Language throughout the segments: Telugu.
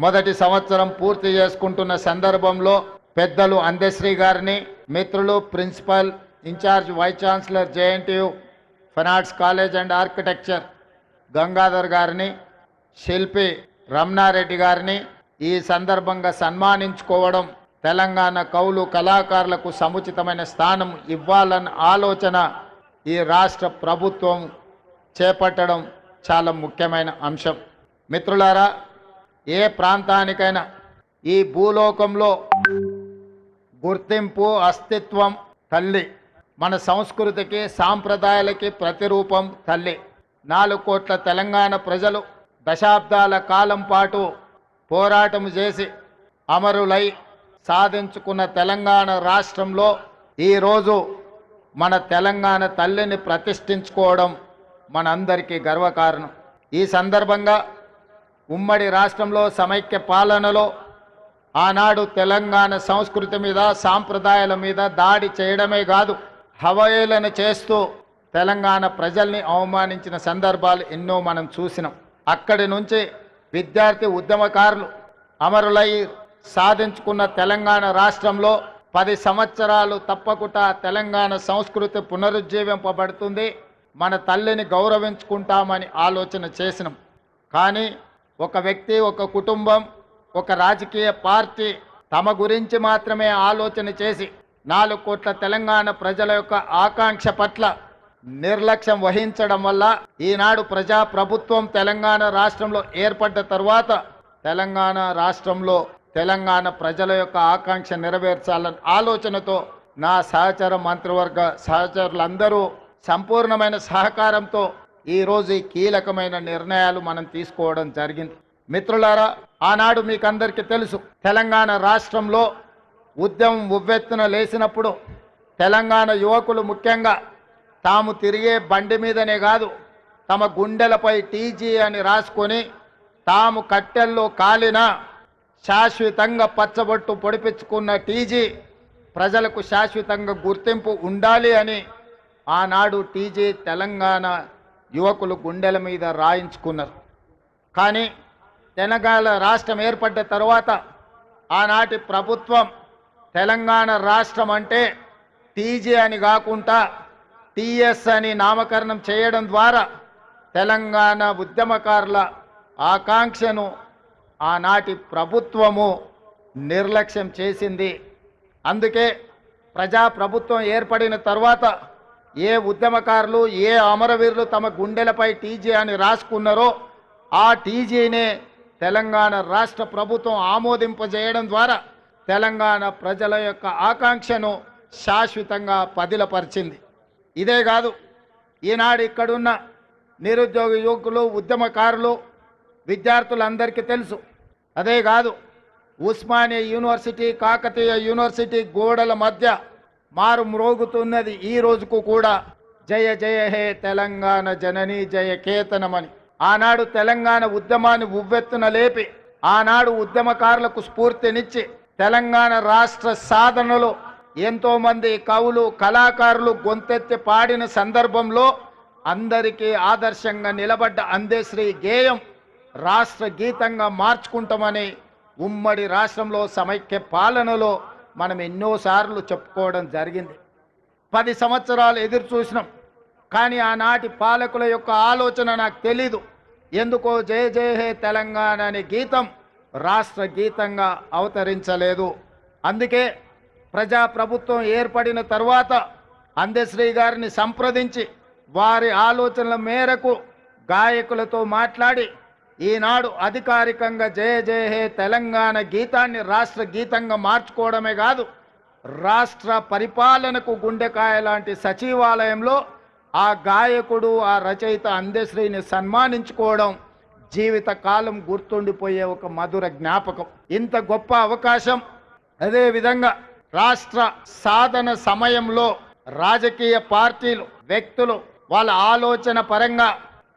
మొదటి సంవత్సరం పూర్తి చేసుకుంటున్న సందర్భంలో పెద్దలు అందశ్రీ గారిని, మిత్రులు principal in charge vice chancellor JNTU fine arts college and architecture Gangadhar గారిని, శిల్పి రమణారెడ్డి గారిని ఈ సందర్భంగా సన్మానించుకోవడం, తెలంగాణ కవులు కళాకారులకు సముచితమైన స్థానం ఇవ్వాలన్న ఆలోచన ఈ రాష్ట్ర ప్రభుత్వం చేపట్టడం చాలా ముఖ్యమైన అంశం. మిత్రులారా, ఏ ప్రాంతానికైనా ఈ భూలోకంలో గుర్తింపు, అస్తిత్వం తల్లి. మన సంస్కృతికి, సాంప్రదాయాలకి ప్రతిరూపం తల్లి. 4 కోట్ల తెలంగాణ ప్రజలు దశాబ్దాల కాలం పాటు పోరాటం చేసి అమరులై సాధించుకున్న తెలంగాణ రాష్ట్రంలో ఈరోజు మన తెలంగాణ తల్లిని ప్రతిష్ఠించుకోవడం మనందరికీ గర్వకారణం. ఈ సందర్భంగా ఉమ్మడి రాష్ట్రంలో సమైక్య పాలనలో ఆనాడు తెలంగాణ సంస్కృతి మీద, సాంప్రదాయాల మీద దాడి చేయడమే కాదు, హవయేళన చేస్తూ తెలంగాణ ప్రజల్ని అవమానించిన సందర్భాలు ఎన్నో మనం చూసినాం. అక్కడి నుంచి విద్యార్థి ఉద్యమకారులు అమరులై సాధించుకున్న తెలంగాణ రాష్ట్రంలో 10 సంవత్సరాలు తప్పకుండా తెలంగాణ సంస్కృతి పునరుజ్జీవింపబడుతుంది, మన తల్లిని గౌరవించుకుంటామని ఆలోచన చేసినాం. కానీ ఒక వ్యక్తి, ఒక కుటుంబం, ఒక రాజకీయ పార్టీ తమ గురించి మాత్రమే ఆలోచన చేసి 4 కోట్ల తెలంగాణ ప్రజల యొక్క ఆకాంక్ష పట్ల నిర్లక్ష్యం వహించడం వల్ల ఈనాడు ప్రజాప్రభుత్వం తెలంగాణ రాష్ట్రంలో ఏర్పడ్డ తర్వాత తెలంగాణ రాష్ట్రంలో తెలంగాణ ప్రజల యొక్క ఆకాంక్ష నెరవేర్చాలన్న ఆలోచనతో నా సహచర మంత్రివర్గ సహచరులందరూ సంపూర్ణమైన సహకారంతో ఈరోజు ఈ కీలకమైన నిర్ణయాలు మనం తీసుకోవడం జరిగింది. మిత్రులారా, ఆనాడు మీకు అందరికీ తెలుసు, తెలంగాణ రాష్ట్రంలో ఉద్యమం ఉవ్వెత్తున లేచినప్పుడు తెలంగాణ యువకులు ముఖ్యంగా తాము తిరిగే బండి మీదనే కాదు, తమ గుండెలపై టీజీ అని రాసుకొని తాము కట్టెల్లో కాలిన శాశ్వతంగా పచ్చబొట్టు పొడిపించుకున్న టీజీ ప్రజలకు శాశ్వతంగా గుర్తింపు ఉండాలి అని ఆనాడు టీజీ తెలంగాణ యువకులు గుండెల మీద రాయించుకున్నారు. కానీ తెలంగాణ రాష్ట్రం ఏర్పడ్డ తర్వాత ఆనాటి ప్రభుత్వం తెలంగాణ రాష్ట్రం అంటే టీజీ అని కాకుండా టీఎస్ అని నామకరణం చేయడం ద్వారా తెలంగాణ ఉద్యమకారుల ఆకాంక్షను ఆనాటి ప్రభుత్వము నిర్లక్ష్యం చేసింది. అందుకే ప్రజాప్రభుత్వం ఏర్పడిన తర్వాత ఏ ఉద్యమకారులు, ఏ అమరవీరులు తమ గుండెలపై టీజీ అని రాసుకున్నారో ఆ టీజీనే తెలంగాణ రాష్ట్ర ప్రభుత్వం ఆమోదింపజేయడం ద్వారా తెలంగాణ ప్రజల యొక్క ఆకాంక్షను శాశ్వతంగా పదిలపరిచింది. ఇదే కాదు, ఈనాడు ఇక్కడున్న నిరుద్యోగ యువకులు, ఉద్యమకారులు, విద్యార్థులందరికీ తెలుసు. అదే కాదు, ఉస్మానియా యూనివర్సిటీ, కాకతీయ యూనివర్సిటీ గోడల మధ్య మారు మ్రోగుతున్నది ఈ రోజుకు కూడా జయ జయ హే తెలంగాణ జనని జయ కేతనమని. ఆనాడు తెలంగాణ ఉద్యమాన్ని ఉవ్వెత్తున లేపి ఆనాడు ఉద్యమకారులకు స్ఫూర్తినిచ్చి తెలంగాణ రాష్ట్ర సాధనలో ఎంతోమంది కవులు, కళాకారులు గొంతెత్తి పాడిన సందర్భంలో అందరికీ ఆదర్శంగా నిలబడ్డ అందశ్రీ గేయం రాష్ట్ర గీతంగా మార్చుకుంటామని ఉమ్మడి రాష్ట్రంలో సమైక్య పాలనలో మనం ఎన్నోసార్లు చెప్పుకోవడం జరిగింది. 10 సంవత్సరాలు ఎదురు చూసినాం, కానీ ఆనాటి పాలకుల యొక్క ఆలోచన నాకు తెలీదు. ఎందుకో జయ జయ హే తెలంగాణ అనే గీతం రాష్ట్ర గీతంగా అవతరించలేదు. అందుకే ప్రజాప్రభుత్వం ఏర్పడిన తర్వాత అందశ్రీ గారిని సంప్రదించి వారి ఆలోచనల మేరకు గాయకులతో మాట్లాడి ఈనాడు అధికారికంగా జయ జయ హే తెలంగాణ గీతాన్ని రాష్ట్ర గీతంగా మార్చుకోవడమే కాదు, రాష్ట్ర పరిపాలనకు గుండెకాయ లాంటి సచివాలయంలో ఆ గాయకుడు, ఆ రచయిత అందశ్రీని సన్మానించుకోవడం జీవితకాలం గుర్తుండిపోయే ఒక మధుర జ్ఞాపకం. ఇంత గొప్ప అవకాశం, అదేవిధంగా రాష్ట్ర సాధన సమయంలో రాజకీయ పార్టీలు, వ్యక్తులు వాళ్ళ ఆలోచన పరంగా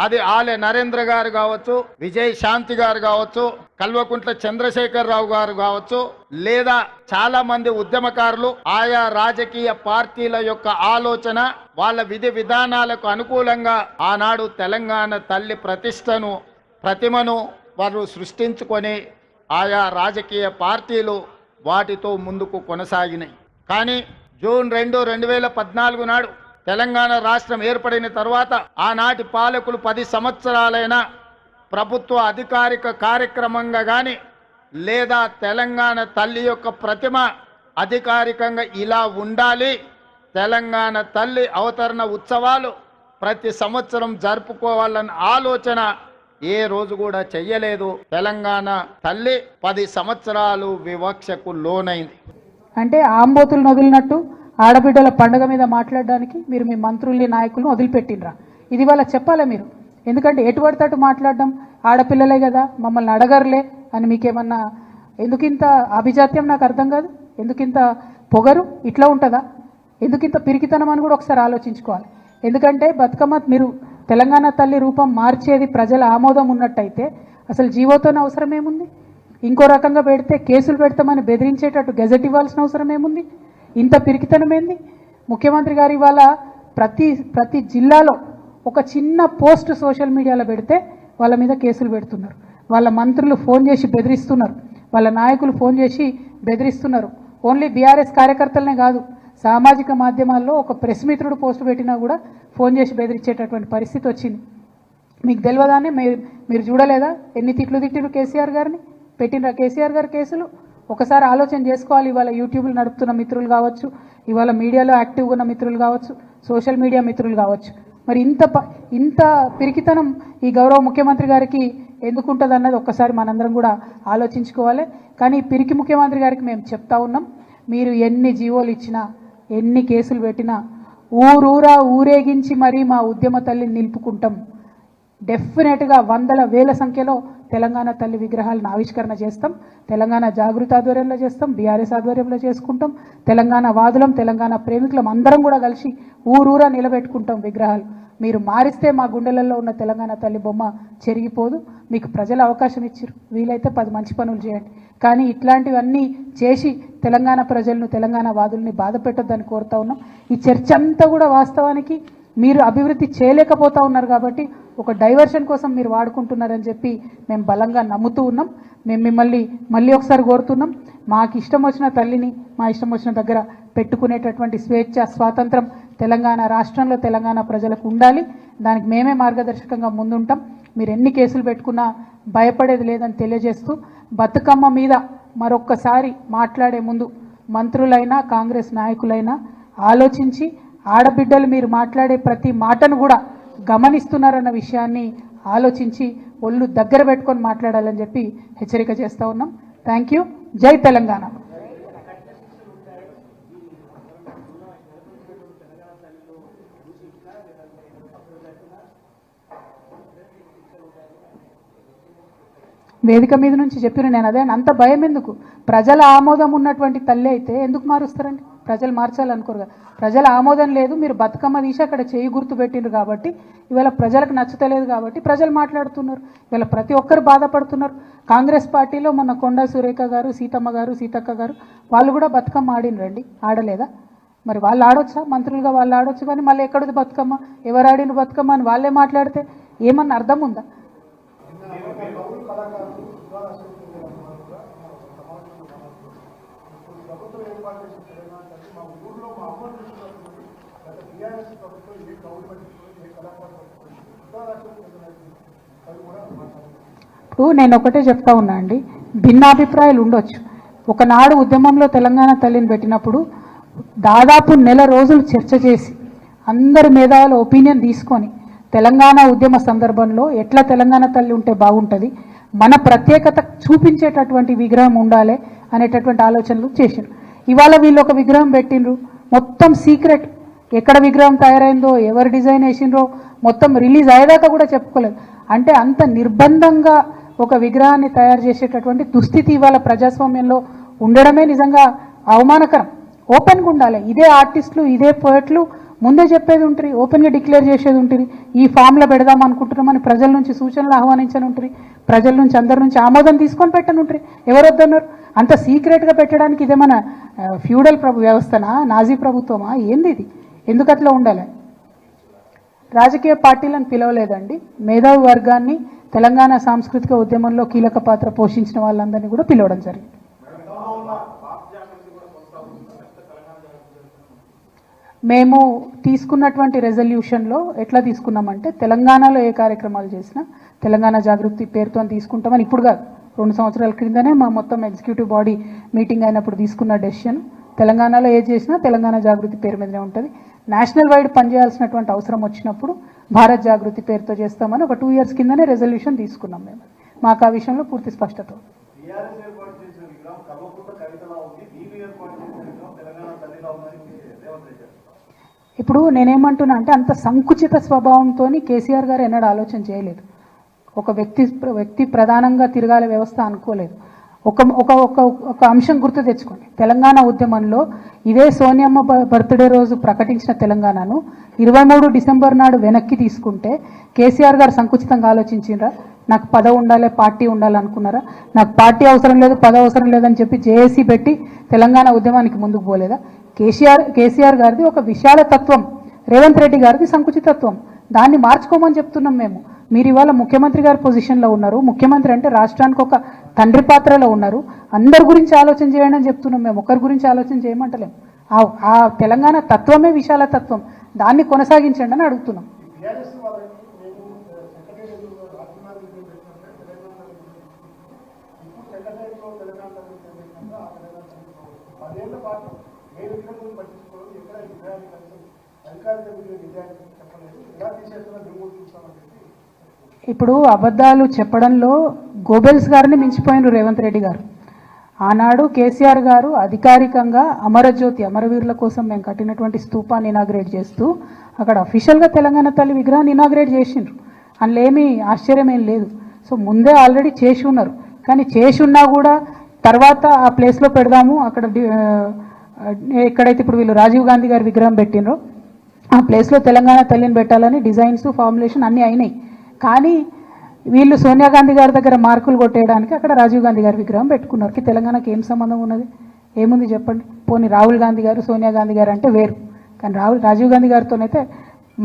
అది ఆలె నరేంద్ర గారు కావచ్చు, విజయ్ శాంతి గారు కావచ్చు, కల్వకుంట్ల చంద్రశేఖరరావు గారు కావచ్చు, లేదా చాలా మంది ఉద్యమకారులు ఆయా రాజకీయ పార్టీల యొక్క ఆలోచన, వాళ్ళ విధి విధానాలకు అనుకూలంగా ఆనాడు తెలంగాణ తల్లి ప్రతిమను వారు సృష్టించుకొని ఆయా రాజకీయ పార్టీలు వాటితో ముందుకు కొనసాగినాయి. కానీ జూన్ 2, 2014 నాడు తెలంగాణ రాష్ట్రం ఏర్పడిన తర్వాత ఆనాటి పాలకులు 10 సంవత్సరాలైనా ప్రభుత్వ అధికారిక కార్యక్రమంగా కానీ లేదా తెలంగాణ తల్లి యొక్క ప్రతిమ అధికారికంగా ఇలా ఉండాలి, తెలంగాణ తల్లి అవతరణ ఉత్సవాలు ప్రతి సంవత్సరం జరుపుకోవాలన్న ఆలోచన ఏ రోజు కూడా చెయ్యలేదు. తెలంగాణ తల్లి 10 సంవత్సరాలు వివక్షకు లోనైంది. అంటే ఆంబోతులను వదిలినట్టు ఆడబిడ్డల పండుగ మీద మాట్లాడడానికి మీరు మీ మంత్రుల్ని నాయకులను వదిలిపెట్టినరా? ఇది వాళ్ళకి చెప్పాలి మీరు. ఎందుకంటే ఎటువంటి తట్టు మాట్లాడడం, ఆడపిల్లలే కదా మమ్మల్ని అడగరులే అని మీకేమన్నా ఎందుకింత అభిజాత్యం నాకు అర్థం కాదు. ఎందుకింత పొగరు? ఇట్లా ఉంటుందా? ఎందుకింత పిరికితనం అని కూడా ఒకసారి ఆలోచించుకోవాలి. ఎందుకంటే బతుకమ్మ మీరు తెలంగాణ తల్లి రూపం మార్చేది ప్రజల ఆమోదం ఉన్నట్టయితే అసలు జీవోతోనే అవసరం ఏముంది? ఇంకో రకంగా పెడితే కేసులు పెడతామని బెదిరించేటట్టు గెజెట్ ఇవ్వాల్సిన అవసరం ఏముంది? ఇంత పిరికితనం ఏంది? ముఖ్యమంత్రి గారు ఇవాళ ప్రతి జిల్లాలో ఒక చిన్న పోస్ట్ సోషల్ మీడియాలో పెడితే వాళ్ళ మీద కేసులు పెడుతున్నారు. వాళ్ళ మంత్రులు ఫోన్ చేసి బెదిరిస్తున్నారు, వాళ్ళ నాయకులు ఫోన్ చేసి బెదిరిస్తున్నారు. ఓన్లీ బీఆర్ఎస్ కార్యకర్తలనే కాదు, సామాజిక మాధ్యమాల్లో ఒక ప్రెస్ మిత్రుడు పోస్ట్ పెట్టినా కూడా ఫోన్ చేసి బెదిరించేటటువంటి పరిస్థితి వచ్చింది. మీకు తెలియదానే మీరు చూడలేదా ఎన్ని తిట్లు తిట్టిరు కేసీఆర్ గారిని? పెట్టినరా కేసీఆర్ గారు కేసులు? ఒకసారి ఆలోచన చేసుకోవాలి. ఇవాళ యూట్యూబ్లు నడుపుతున్న మిత్రులు కావచ్చు, ఇవాళ మీడియాలో యాక్టివ్గా ఉన్న మిత్రులు కావచ్చు, సోషల్ మీడియా మిత్రులు కావచ్చు, మరి ఇంత పిరికితనం ఈ గౌరవ ముఖ్యమంత్రి గారికి ఎందుకు ఉంటుంది అన్నది ఒక్కసారి మనందరం కూడా ఆలోచించుకోవాలి. కానీ పిరికి ముఖ్యమంత్రి గారికి మేము చెప్తా ఉన్నాం, మీరు ఎన్ని జీవోలు ఇచ్చినా ఎన్ని కేసులు పెట్టినా ఊరూరా ఊరేగించి మరీ మా ఉద్యమ తల్లిని నిలుపుకుంటాం. డెఫినెట్గా వందల వేల సంఖ్యలో తెలంగాణ తల్లి విగ్రహాలను ఆవిష్కరణ చేస్తాం. తెలంగాణ జాగృతి ఆధ్వర్యంలో చేస్తాం, బీఆర్ఎస్ ఆధ్వర్యంలో చేసుకుంటాం. తెలంగాణ వాదులం, తెలంగాణ ప్రేమికులం అందరం కూడా కలిసి ఊరూరా నిలబెట్టుకుంటాం విగ్రహాలు. మీరు మారిస్తే మా గుండెలలో ఉన్న తెలంగాణ తల్లి బొమ్మ చెరిగిపోదు. మీకు ప్రజలు అవకాశం ఇచ్చారు, వీలైతే 10 మంచి పనులు చేయండి. కానీ ఇట్లాంటివన్నీ చేసి తెలంగాణ ప్రజలను, తెలంగాణ వాదుల్ని బాధ పెట్టొద్దని కోరుతా ఉన్నాం. ఈ చర్చ అంతా కూడా వాస్తవానికి మీరు అభివృద్ధి చేయలేకపోతా ఉన్నారు కాబట్టి ఒక డైవర్షన్ కోసం మీరు వాడుకుంటున్నారని చెప్పి మేము బలంగా నమ్ముతూ ఉన్నాం. మేము మిమ్మల్ని మళ్ళీ ఒకసారి కోరుతున్నాం, మాకు ఇష్టం వచ్చిన తల్లిని మా ఇష్టం వచ్చిన దగ్గర పెట్టుకునేటటువంటి స్వేచ్ఛ, స్వాతంత్రం తెలంగాణ రాష్ట్రంలో తెలంగాణ ప్రజలకు ఉండాలి. దానికి మేమే మార్గదర్శకంగా ముందుంటాం. మీరు ఎన్ని కేసులు పెట్టుకున్నా భయపడేది లేదని తెలియజేస్తూ, బతుకమ్మ మీద మరొక్కసారి మాట్లాడే ముందు మంత్రులైనా కాంగ్రెస్ నాయకులైనా ఆలోచించి ఆడబిడ్డలు మీరు మాట్లాడే ప్రతి మాటను కూడా గమనిస్తున్నారన్న విషయాన్ని ఆలోచించి ఒళ్ళు దగ్గర పెట్టుకొని మాట్లాడాలని చెప్పి హెచ్చరిక చేస్తూ ఉన్నాం. Thank you. జై తెలంగాణ. వేదిక మీద నుంచి చెప్పిన నేను అదే, అంత భయం ఎందుకు? ప్రజల ఆమోదం ఉన్నటువంటి తల్లి అయితే ఎందుకు మారుస్తారండి? ప్రజలు మార్చాలనుకోరు కదా. ప్రజల ఆమోదం లేదు, మీరు బతుకమ్మ తీసి అక్కడ చేయి గుర్తు పెట్టిండ్రు కాబట్టి ఇవాళ ప్రజలకు నచ్చుతలేదు కాబట్టి ప్రజలు మాట్లాడుతున్నారు. ఇవాళ ప్రతి ఒక్కరు బాధపడుతున్నారు. కాంగ్రెస్ పార్టీలో మొన్న కొండా సురేఖ గారు, సీతమ్మ గారు, సీతక్క గారు వాళ్ళు కూడా బతుకమ్మ ఆడినరండి, ఆడలేదా? మరి వాళ్ళు ఆడొచ్చా? మంత్రులుగా వాళ్ళు ఆడొచ్చు, కానీ మళ్ళీ ఎక్కడిది బతుకమ్మ, ఎవరు ఆడిన బతుకమ్మ అని వాళ్ళే మాట్లాడితే ఏమన్నా అర్థం ఉందా? ఇప్పుడు నేను ఒకటే చెప్తా ఉన్నా అండి, భిన్నాభిప్రాయాలు ఉండొచ్చు. ఒకనాడు ఉద్యమంలో తెలంగాణ తల్లిని పెట్టినప్పుడు దాదాపు నెల రోజులు చర్చ చేసి అందరి మేధావుల ఒపీనియన్ తీసుకొని తెలంగాణ ఉద్యమ సందర్భంలో ఎట్లా తెలంగాణ తల్లి ఉంటే బాగుంటుంది, మన ప్రత్యేకత చూపించేటటువంటి విగ్రహం ఉండాలి అనేటటువంటి ఆలోచనలు చేశారు. ఇవాళ వీళ్ళు ఒక విగ్రహం పెట్టిండ్రు, మొత్తం సీక్రెట్. ఎక్కడ విగ్రహం తయారైందో, ఎవరు డిజైన్ వేసిండ్రో మొత్తం రిలీజ్ అయ్యేదాకా కూడా చెప్పుకోలేదు. అంటే అంత నిర్బంధంగా ఒక విగ్రహాన్ని తయారు చేసేటటువంటి దుస్థితి ఇవాళ ప్రజాస్వామ్యంలో ఉండడమే నిజంగా అవమానకరం. ఓపెన్గా ఉండాలి. ఇదే ఆర్టిస్టులు, ఇదే పోయట్లు ముందే చెప్పేది ఉంటుంది, ఓపెన్గా డిక్లేర్ చేసేది ఉంటుంది. ఈ ఫామ్లో పెడదాం అనుకుంటున్నామని ప్రజల నుంచి సూచనలు ఆహ్వానించని ఉంటుంది, ప్రజల నుంచి అందరి నుంచి ఆమోదం తీసుకొని పెట్టని ఉంటుంది. ఎవరు వద్దన్నారు? అంత సీక్రెట్గా పెట్టడానికి ఇదేమన్నా ఫ్యూడల్ వ్యవస్థనా, నాజీ ప్రభుత్వమా, ఏంది ఇది? ఎందుకు అట్లా ఉండాలి? రాజకీయ పార్టీలను పిలవలేదండి, మేధావి వర్గాన్ని, తెలంగాణ సాంస్కృతిక ఉద్యమంలో కీలక పాత్ర పోషించిన వాళ్ళందరినీ కూడా పిలవడం జరిగింది. మేము తీసుకున్నటువంటి రెజల్యూషన్లో ఎట్లా తీసుకున్నామంటే తెలంగాణలో ఏ కార్యక్రమాలు చేసినా తెలంగాణ జాగృతి పేరుతో తీసుకుంటామని ఇప్పుడు కాదు, 2 సంవత్సరాల క్రిందనే మా మొత్తం ఎగ్జిక్యూటివ్ బాడీ మీటింగ్ అయినప్పుడు తీసుకున్న డెసిషన్. తెలంగాణలో ఏ చేసినా తెలంగాణ జాగృతి పేరు మీదనే ఉంటుంది. నేషనల్ వైడ్ పనిచేయాల్సినటువంటి అవసరం వచ్చినప్పుడు భారత్ జాగృతి పేరుతో చేస్తామని ఒక 2 years కిందనే రెజల్యూషన్ తీసుకున్నాం. మేము మాకు ఆ విషయంలో పూర్తి స్పష్టత. ఇప్పుడు నేనేమంటున్నా అంటే అంత సంకుచిత స్వభావంతో కేసీఆర్ గారు ఎన్నడూ ఆలోచన చేయలేదు. ఒక వ్యక్తి ప్రధానంగా తిరగాల వ్యవస్థ అనుకోలేదు. ఒక అంశం గుర్తు తెచ్చుకోండి. తెలంగాణ ఉద్యమంలో ఇదే సోనియమ్మ బర్త్డే రోజు ప్రకటించిన తెలంగాణను 23 డిసెంబర్ నాడు వెనక్కి తీసుకుంటే కేసీఆర్ గారు సంకుచితంగా ఆలోచించిండ్రా? నాకు పదవి ఉండాలి, పార్టీ ఉండాలనుకున్నారా? నాకు పార్టీ అవసరం లేదు, పదవి అవసరం లేదని చెప్పి జేఏసీ పెట్టి తెలంగాణ ఉద్యమానికి ముందుకు పోలేదా? కేసీఆర్ గారిది ఒక విశాల తత్వం, రేవంత్ రెడ్డి గారిది సంకుచితత్వం. దాన్ని మార్చుకోమని చెప్తున్నాం మేము. మీరు ఇవాళ ముఖ్యమంత్రి గారి పొజిషన్లో ఉన్నారు. ముఖ్యమంత్రి అంటే రాష్ట్రానికి ఒక తండ్రి పాత్రలో ఉన్నారు. అందరి గురించి ఆలోచన చేయండి అని చెప్తున్నాం మేము. ఒకరి గురించి ఆలోచన చేయమంటలేం. ఆ తెలంగాణ తత్వమే విశాల తత్వం, దాన్ని కొనసాగించండి అని అడుగుతున్నాం. ఇప్పుడు అబద్ధాలు చెప్పడంలో గోబెల్స్ గారిని మించిపోయిన రేవంత్ రెడ్డి గారు. ఆనాడు కేసీఆర్ గారు అధికారికంగా అమరజ్యోతి అమరవీరుల కోసం మేము కట్టినటువంటి స్తూపాన్ని ఇనాగ్రేట్ చేస్తూ అక్కడ అఫీషియల్గా తెలంగాణ తల్లి విగ్రహాన్ని ఇనాగ్రేట్ చేసిండ్రు. అందులో ఏమీ ఆశ్చర్యం ఏం లేదు. సో ముందే ఆల్రెడీ చేసి ఉన్నారు. కానీ చేసి ఉన్నా కూడా తర్వాత ఆ ప్లేస్లో పెడదాము, అక్కడ ఎక్కడైతే ఇప్పుడు వీళ్ళు రాజీవ్ గాంధీ గారి విగ్రహం పెట్టినరో ఆ ప్లేస్లో తెలంగాణ తల్లిని పెట్టాలని డిజైన్స్ ఫార్ములేషన్ అన్నీ అయినాయి. కానీ వీళ్ళు సోనియా గాంధీ గారి దగ్గర మార్కులు కొట్టేయడానికి అక్కడ రాజీవ్ గాంధీ గారి విగ్రహం పెట్టుకున్నారు. తెలంగాణకి ఏం సంబంధం ఉన్నది? ఏముంది చెప్పండి? పోనీ రాహుల్ గాంధీ గారు సోనియా గాంధీ గారు అంటే వేరు, కానీ రాజీవ్ గాంధీ గారితోనైతే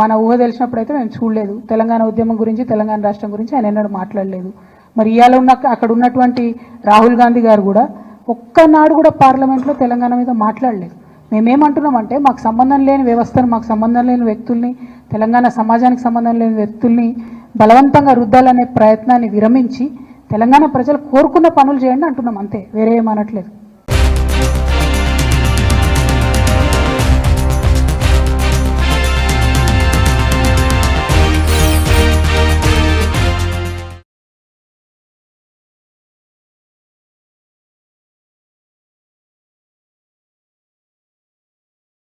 మన ఊహ తెలిసినప్పుడైతే మేము చూడలేదు. తెలంగాణ ఉద్యమం గురించి, తెలంగాణ రాష్ట్రం గురించి ఆయన ఎన్నడూ మాట్లాడలేదు. మరి ఇవాళ అక్కడ ఉన్నటువంటి రాహుల్ గాంధీ గారు కూడా ఒక్కనాడు కూడా పార్లమెంట్లో తెలంగాణ మీద మాట్లాడలేదు. మేమేమంటున్నామంటే మాకు సంబంధం లేని వ్యవస్థను, మాకు సంబంధం లేని వ్యక్తుల్ని, తెలంగాణ సమాజానికి సంబంధం లేని వ్యక్తుల్ని బలవంతంగా రుద్దాలనే ప్రయత్నాన్ని విరమించి తెలంగాణ ప్రజలు కోరుకున్న పనులు చేయండి అంటున్నాం, అంతే, వేరే ఏమనట్లేదు.